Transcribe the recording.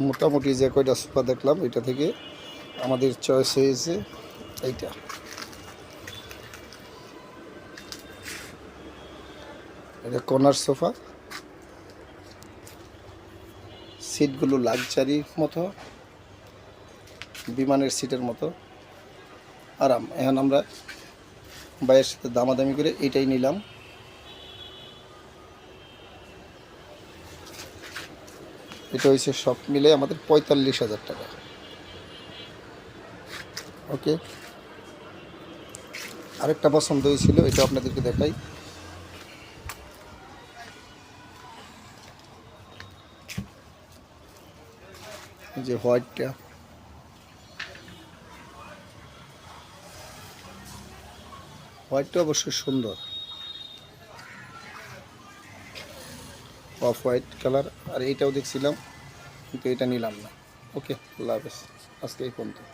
মোটামুটি যে কয়টা সোফা দেখলাম এটা থেকে আমাদের চয়েস হয়েছে এইটা। এটা কর্নার সোফা, সিটগুলো লাক্সারির মতো, বিমানের সিটের মতো আরাম। এখন আমরা ভাইয়ের সাথে দামাদামি করে এটাই নিলাম। এটা হয়েছে সব মিলে আমাদের 45,000 টাকা। ওকে, আরেকটা পছন্দ হয়েছিল, এটা আপনাদেরকে দেখাই। এই যে হোয়াইটটা, হোয়াইটটা অবশ্যই সুন্দর, অফ হোয়াইট কালার। আর এইটাও দেখছিলাম কিন্তু এটা নিলাম না। ওকে, আল্লাহ হাফেজ, আজকে এই পর্যন্ত।